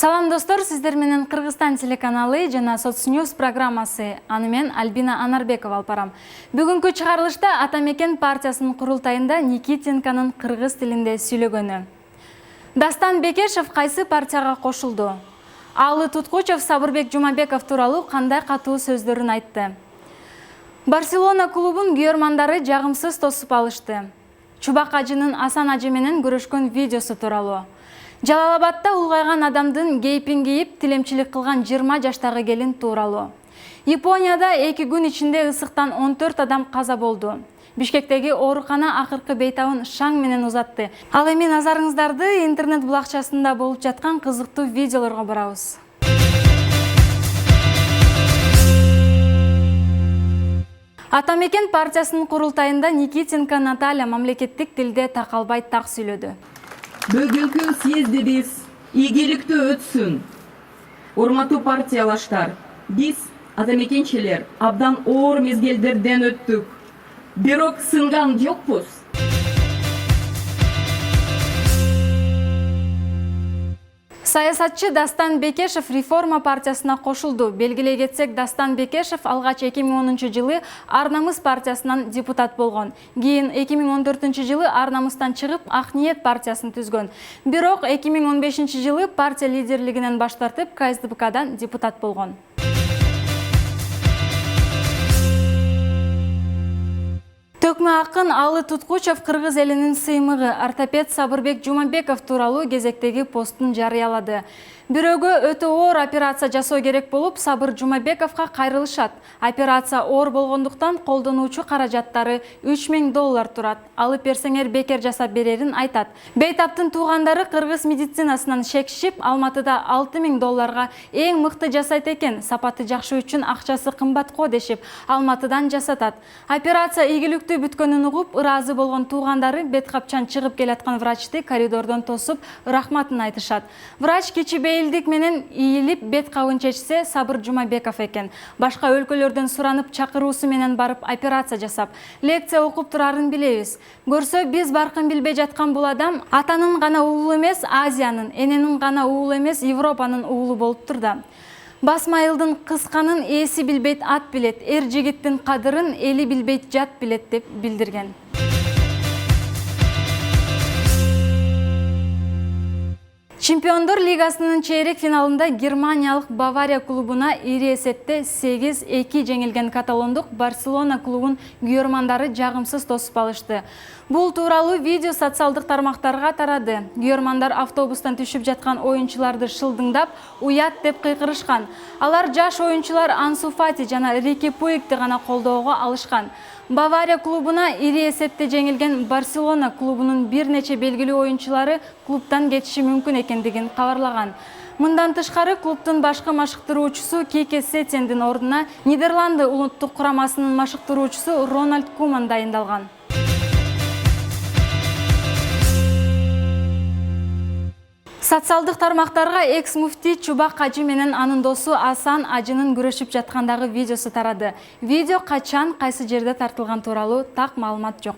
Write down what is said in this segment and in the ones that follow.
Салам достор, сиздер менен Кыргызстан телеканалы жана Соцньюз программасы. Аны мен Альбина Анарбекова алып барам. Бүгүнкү чыгарылышта Атамекен партиясынын курултайында Никитенконун кыргыз тилинде сүйлөгөнү. Дастан Бекешев кайсы партияга кошулду? Алы Туткучев Сабырбек Жумабеков тууралуу кандай катуу сөздөрүн айтты? Барселона клубун күйөрмандары жагымсыз тосуп алышты. Чубак ажынын Асан ажы менен көрүшкөн видеосу тууралуу. Жалалабадта улгайган адамдын кейпин кийип тилемчилик кылган 20 жаштагы келин тууралуу. Японияда 2 күн ичинде ысыктан 14 адам каза болду. Бишкектеги оорукана акыркы бейтабын шаң менен узатты. Ал эми назарыңыздарды интернет булакчасында болуп жаткан кызыктуу видеолорго бурабыз. Атамекен партиясынын курултайында Никитенко Наталья мамлекеттик тилде такалбай так сүйлөдү. Бүгүнкү съездибиз ийгиликтүү өтсүн. Урматтуу партиялаштар, биз атамекенчилер абдан оор мезгилдерден өттүк. Бирок сынган жокпуз. Саясатчы Дастан Бекешев реформа партиясына кошулду. Белгилей кетсек, Дастан Бекешев алгач 2010-жылы Ар намыс партиясынан депутат болгон. Кийин 2014-жылы Ар намыстан чыгып Ак ниет партиясын түзгөн. Бирок 2015-жылы партия лидерлигинен баш тартып КСДПКдан депутат болгон. Төкмө акын Алы Туткучев кыргыз элинин сыймыгы ортопед Сабырбек Жумабеков тууралуу кезектеги постун жарыялады. Бирөөгө өтө оор операция жасоо керек болуп, Сабыр Жумабековго кайрылышат. Операция оор болгондуктан колдонуучу каражаттары $3000 турат. Алып берсеңер бекер жасап берерин айтат. Бейтаптын туугандары кыргыз медицинасынан шекшип, Алматыда $6000 эң мыкты жасайт экен. Сапаты жакшы үчүн акчасы кымбат го дешип, Алматыдан жасатат. Операция ийгиликтүү бүткөнүн угуп, ыраазы болгон туугандары бет капчан чыгып келаткан врачты коридордон тосуп, рахматын айтышат. Врач кичибейилдик менен ийилип бет кабын чечсе Сабыр Жумабеков экен. Башка өлкөлөрдөн суранып чакыруусу менен барып операция жасап, лекция окуп турарын билебиз. Көрсө биз баркын билбей жаткан бул адам атанын гана уулу эмес, Азиянын, эненин гана уулу эмес, Европанын уулу болуп турда. Басмайылдын кысканын ээси билбейт ат билет, эр жигиттин кадырын эли билбейт жат билет деп билдирген. Чемпиондор лигасынын чейрек финалында германиялык Бавария клубуна ири эсепте 8-2 жеңилген каталондук Барселона клубун күйөрмандары жагымсыз тосуп алышты. Бул тууралуу видео социалдык тармактарга тарады. Күйөрмандар автобустан түшүп жаткан оюнчуларды шылдыңдап, уят деп кыйкырышкан. Алар жаш оюнчулар Ансу Фати жана Рики Пуикти гана колдоого алышкан. Бавария клубуна ири эсепте жеңилген Барселона клубунун бир нече белгилүү оюнчулары клубтан кетиши мүмкүн экендигин кабарлаган. Мындан тышкары клубтун башкы машыктыруучусу Кике Сетендин ордуна Нидерланды улуттук курамасынын машыктыруучусу Рональд Куман дайындалган. Социалдык тармактарга экс-муфти Чубак ажы менен анын досу Асан ажынын күрөшүп жаткандагы видеосу тарады. Видео качан, кайсы жерде тартылган тууралуу так маалымат жок.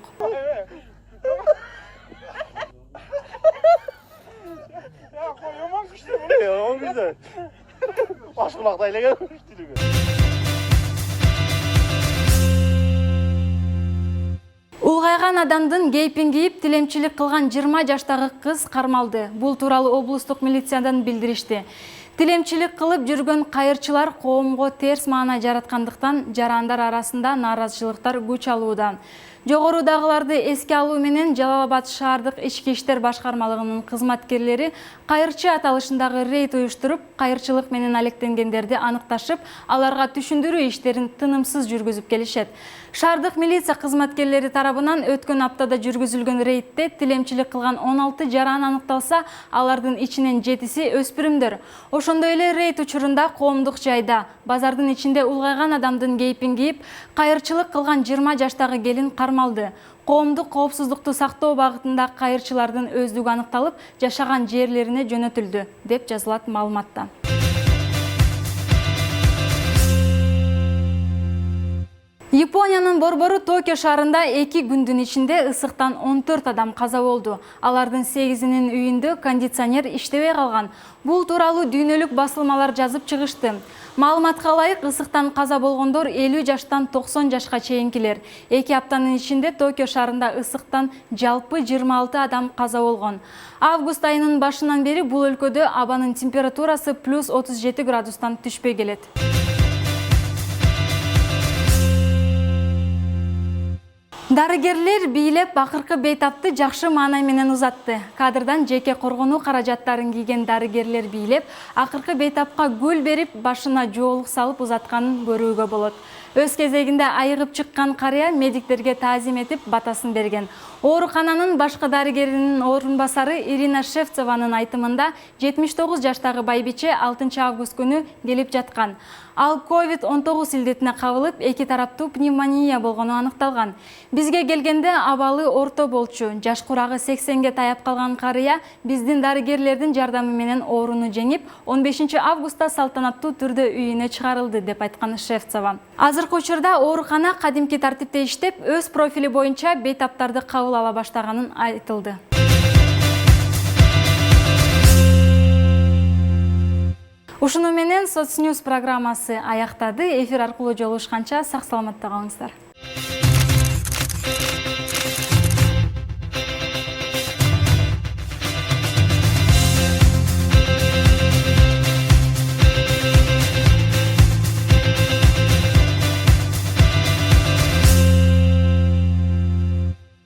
Улгайган адамдын кейпин кийип тилемчилик кылган 20 жаштагы кыз кармалды. Бул тууралуу облустук милициядан билдиришти. Тилемчилик кылып жүргөн кайырчылар коомго терс маана жараткандыктан жарандар арасында нааразычылыктар күч алууда. Жогорудагыларды эске алуу менен Жалалабад шаардык ички иштер башкармалыгынын кызматкерлери кайырчы аталышындагы рейд уюштуруп, кайырчылык менен алектенгендерди аныкташып, аларга түшүндүрүү иштерин тынымсыз жүргүзүп келишет. Шаардык милиция кызматкерлери тарабынан өткөн аптада жүргүзүлгөн рейдте тилемчилик кылган 16 жаран аныкталса, алардын ичинен 7-си өспүрүмдөр. Ошондой эле рейд учурунда коомдук жайда базардын ичинде улгайган адамдын кейпин кийип, кайырчылык кылган 20 жаштагы келин кармалды. Коомдук коопсуздукту сактоо багытында кайырчылардын өздүгү аныкталып, жашаган жерлерине жөнөтүлдү, деп жазылат маалыматта. Япониянын борбору Токио шаарында 2 күндүн ичинде ысыктан 14 адам каза болду. Алардын 8-инин үйүндө кондиционер иштебей калган. Бул тууралуу дүйнөлүк басылмалар жазып чыгышты. Маалыматка ылайык, ысыктан каза болгондор 50 жаштан 90 жашка чейинкилер. 2 аптанын ичинде Токио шаарында ысыктан жалпы 26 адам каза болгон. Август айынын башынан бери бул өлкөдө абанын температурасы плюс 37 градустан түшпөй келет. Дарыгерлер бийлеп акыркы бейтапты жакшы маанай менен узатты. Кадрдан жеке коргонуу каражаттарын кийген дарыгерлер бийлеп акыркы бейтапка гүл берип, башына жоолук салып узатканын көрүүгө болот. Өз кезегинде айыгып чыккан карыя медиктерге таазим этип батасын берген. Оорукананын башкы дарыгеринин орун басары Ирина Шевцованын айтымында 79 жаштагы байбиче 6 август күнү келип жаткан. Ал COVID-19 илдетине кабылып, 2 тараптуу пневмония болгону аныкталган. Бизге келгенде абалы орто болчу. Жаш курагы 80ге таяп калган карыя биздин дарыгерлердин жардамы менен ооруну жеңип, 15 августта салтанаттуу түрдө үйүнө чыгарылды деп айткан Шевцова. Азыркы учурда оорукана кадимки тартипте иштеп, өз профили боюнча бейтаптарды кабыл ала баштаганын айтылды. Ушуну менен Соцньюз программасы аяктады. Эфир аркылуу жолугушканча сак саламатта калыңыздар.